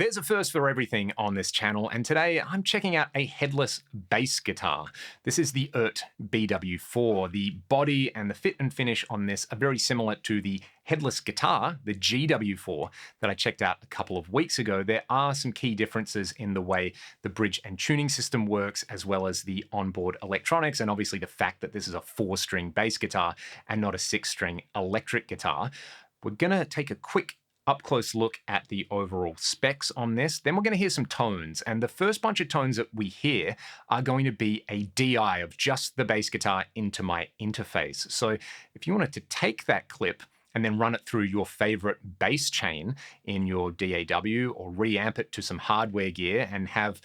There's a first for everything on this channel, and today I'm checking out a headless bass guitar. This is the Eart BW4. The body and the fit and finish on this are very similar to the headless guitar, the GW4, that I checked out a couple of weeks ago. There are some key differences in the way the bridge and tuning system works, as well as the onboard electronics, and obviously the fact that this is a 4-string bass guitar and not a 6-string electric guitar. We're gonna take a quick up-close look at the overall specs on this. Then we're going to hear some tones, and the first bunch of tones that we hear are going to be a DI of just the bass guitar into my interface. So if you wanted to take that clip and then run it through your favorite bass chain in your DAW or reamp it to some hardware gear and have,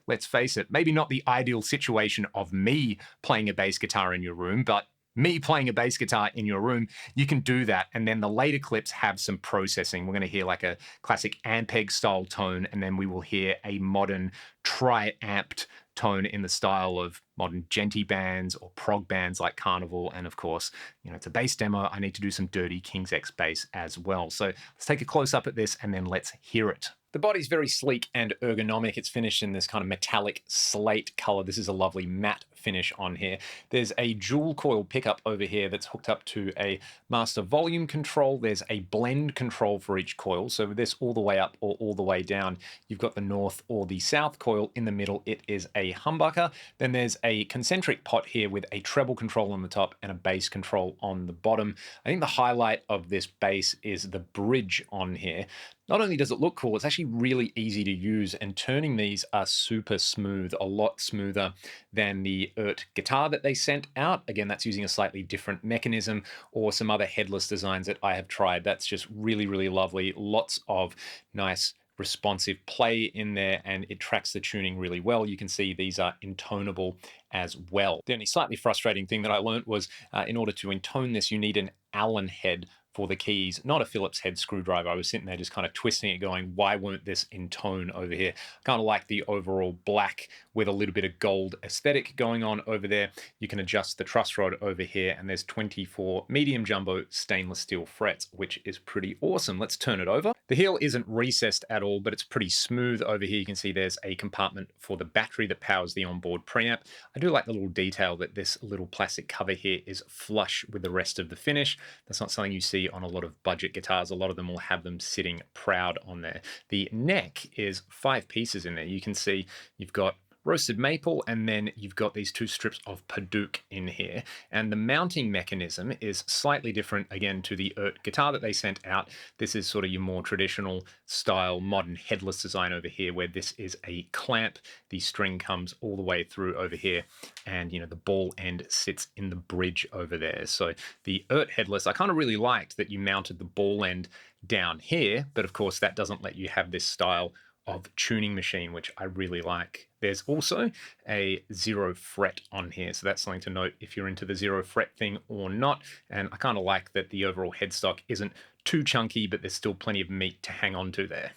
let's face it, maybe not the ideal situation of me playing a bass guitar in your room, but me playing a bass guitar in your room, you can do that. And then the later clips have some processing. We're going to hear like a classic Ampeg style tone, and then we will hear a modern tri-amped tone in the style of modern djenty bands or prog bands like Carnival. And of course, you know, it's a bass demo. I need to do some dirty King's X bass as well. So let's take a close up at this and then let's hear it. The body's very sleek and ergonomic. It's finished in this kind of metallic slate color. This is a lovely matte finish on here. There's a dual coil pickup over here that's hooked up to a master volume control. There's a blend control for each coil. So with this all the way up or all the way down, you've got the north or the south coil. In the middle, it is a humbucker. Then there's a concentric pot here with a treble control on the top and a bass control on the bottom. I think the highlight of this bass is the bridge on here. Not only does it look cool, it's actually really easy to use, and turning these are super smooth, a lot smoother than the Eart guitar that they sent out. Again, that's using a slightly different mechanism, or some other headless designs that I have tried. That's just really, really lovely. Lots of nice responsive play in there, and it tracks the tuning really well. You can see these are intonable as well. The only slightly frustrating thing that I learned was in order to intone this, you need an Allen head for the keys, not a Phillips head screwdriver. I was sitting there just kind of twisting it going, why won't this intone over here? Kind of like the overall black with a little bit of gold aesthetic going on over there. You can adjust the truss rod over here, and there's 24 medium jumbo stainless steel frets, which is pretty awesome. Let's turn it over. The heel isn't recessed at all, but it's pretty smooth over here. You can see there's a compartment for the battery that powers the onboard preamp. I do like the little detail that this little plastic cover here is flush with the rest of the finish. That's not something you see on a lot of budget guitars. A lot of them will have them sitting proud on there. The neck is 5 pieces in there. You can see you've got roasted maple, and then you've got these 2 strips of Padauk in here. And the mounting mechanism is slightly different, again, to the Eart guitar that they sent out. This is sort of your more traditional style, modern headless design over here, where this is a clamp. The string comes all the way through over here, and you know, the ball end sits in the bridge over there. So the Eart headless, I kind of really liked that you mounted the ball end down here, but of course that doesn't let you have this style of tuning machine, which I really like. There's also a 0 fret on here, so that's something to note if you're into the 0 fret thing or not. And I kind of like that the overall headstock isn't too chunky, but there's still plenty of meat to hang on to there.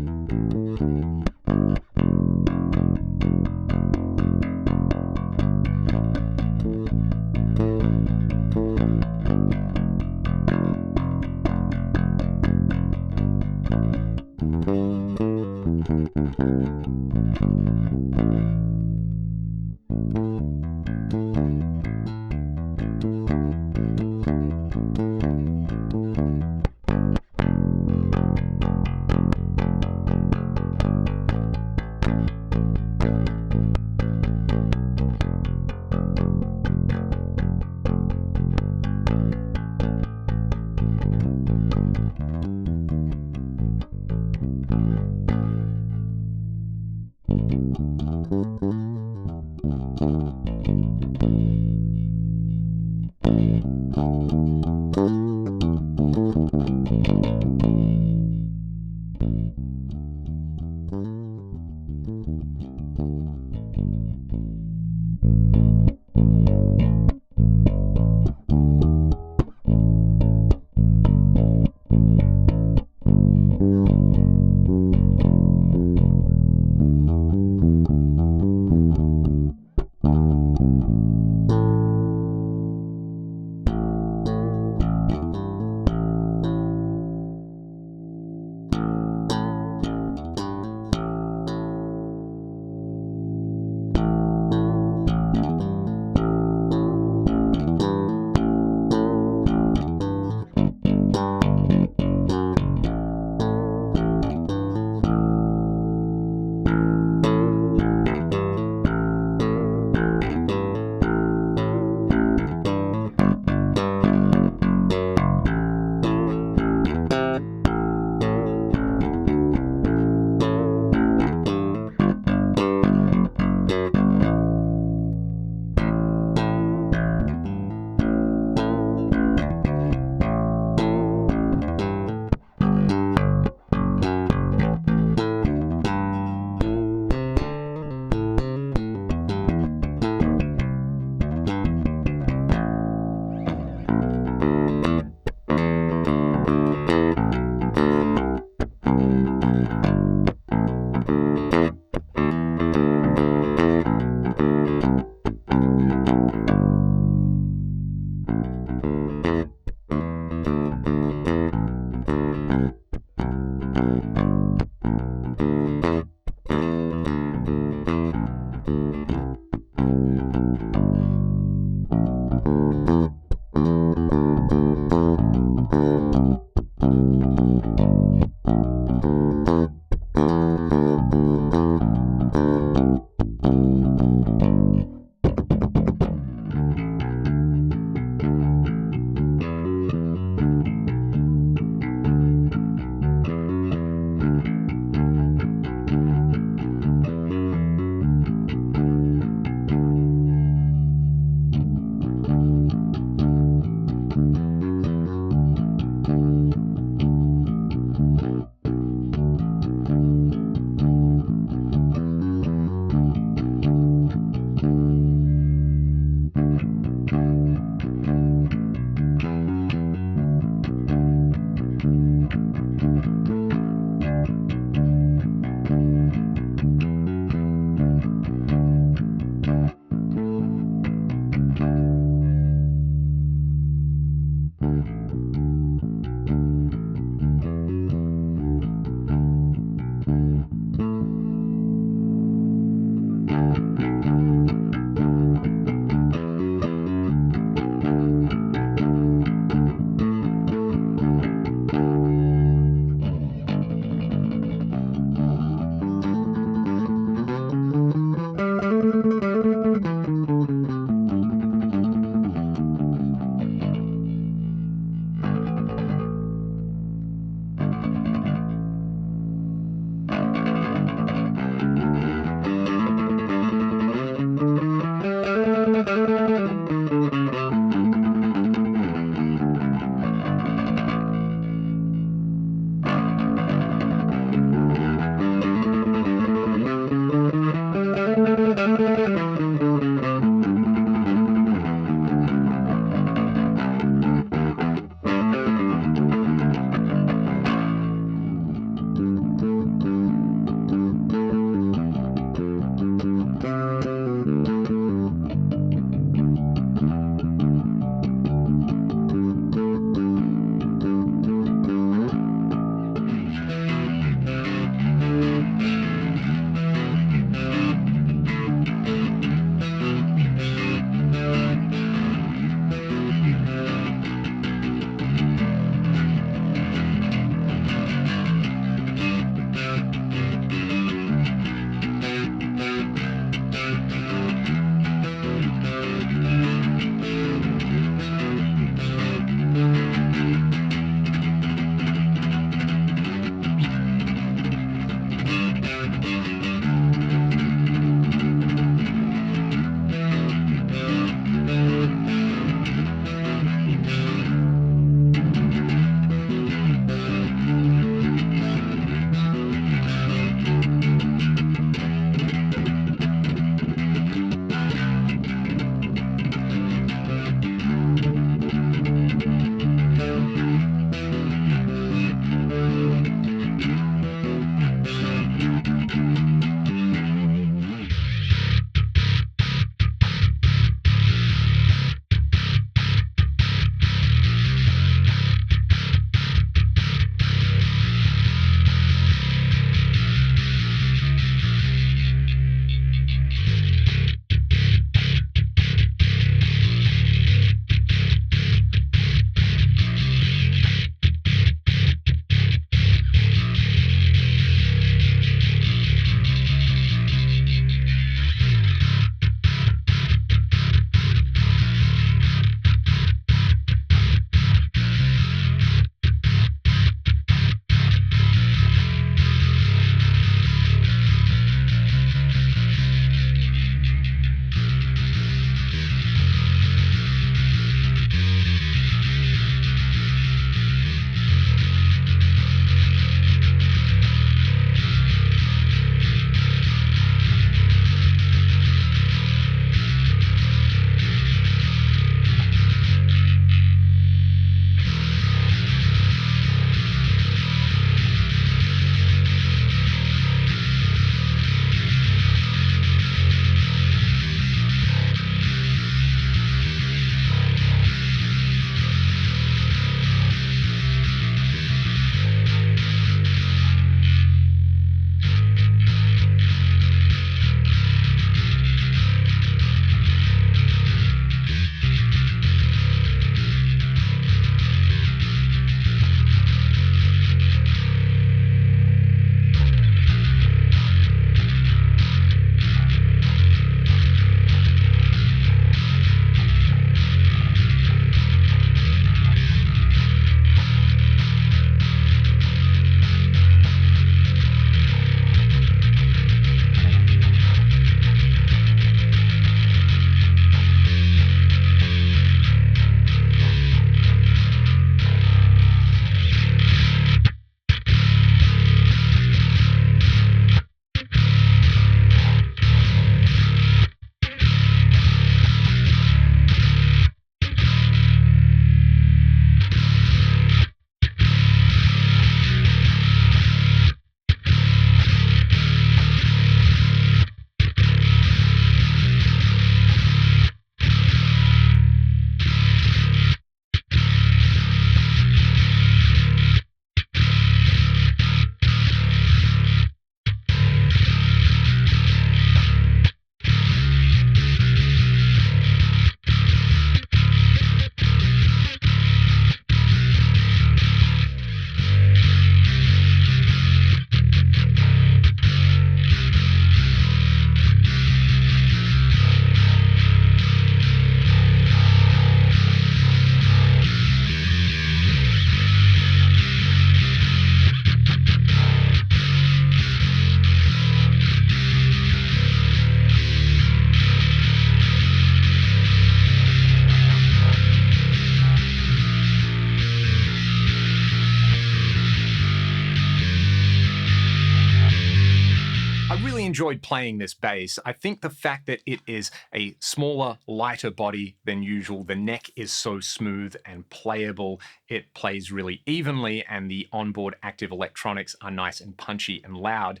enjoyed playing this bass. I think the fact that it is a smaller, lighter body than usual, the neck is so smooth and playable, it plays really evenly, and the onboard active electronics are nice and punchy and loud,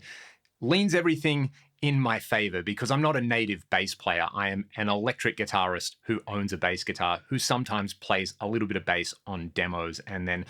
leans everything in my favor because I'm not a native bass player. I am an electric guitarist who owns a bass guitar, who sometimes plays a little bit of bass on demos and then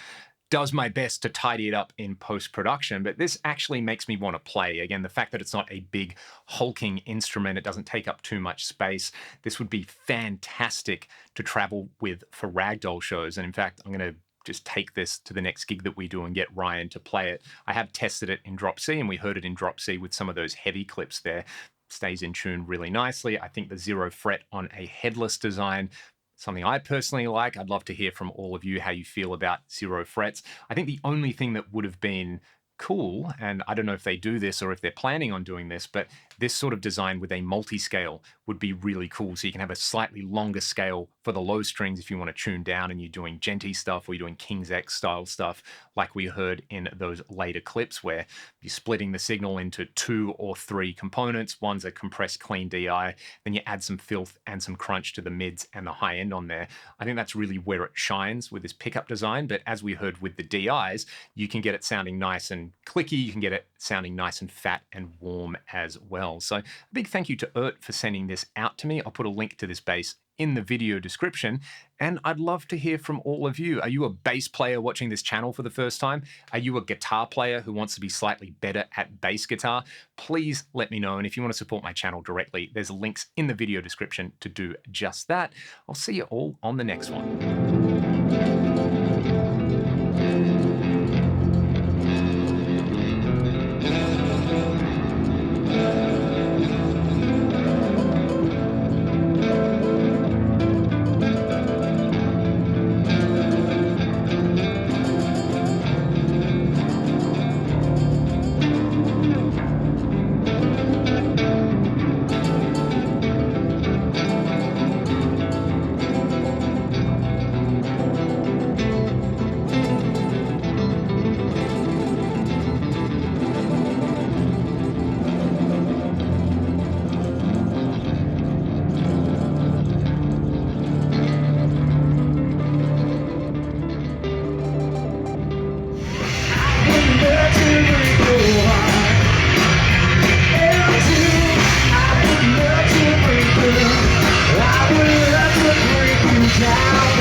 does my best to tidy it up in post-production, but this actually makes me want to play. Again, the fact that it's not a big hulking instrument, it doesn't take up too much space. This would be fantastic to travel with for ragdoll shows. And in fact, I'm going to just take this to the next gig that we do and get Ryan to play it. I have tested it in drop C, and we heard it in drop C with some of those heavy clips there. Stays in tune really nicely. I think the 0 fret on a headless design, something I personally like. I'd love to hear from all of you how you feel about 0 frets. I think the only thing that would have been cool, and I don't know if they do this or if they're planning on doing this, but this sort of design with a multi-scale would be really cool. So you can have a slightly longer scale for the low strings if you want to tune down and you're doing djenty stuff or you're doing King's X style stuff like we heard in those later clips where you're splitting the signal into 2 or 3 components. One's a compressed clean DI, then you add some filth and some crunch to the mids and the high end on there. I think that's really where it shines with this pickup design, but as we heard with the DIs, you can get it sounding nice and clicky, you can get it sounding nice and fat and warm as well. So a big thank you to Eart for sending this out to me. I'll put a link to this bass in the video description, and I'd love to hear from all of you. Are you a bass player watching this channel for the first time? Are you a guitar player who wants to be slightly better at bass guitar? Please let me know, and if you want to support my channel directly, there's links in the video description to do just that. I'll see you all on the next one. Down.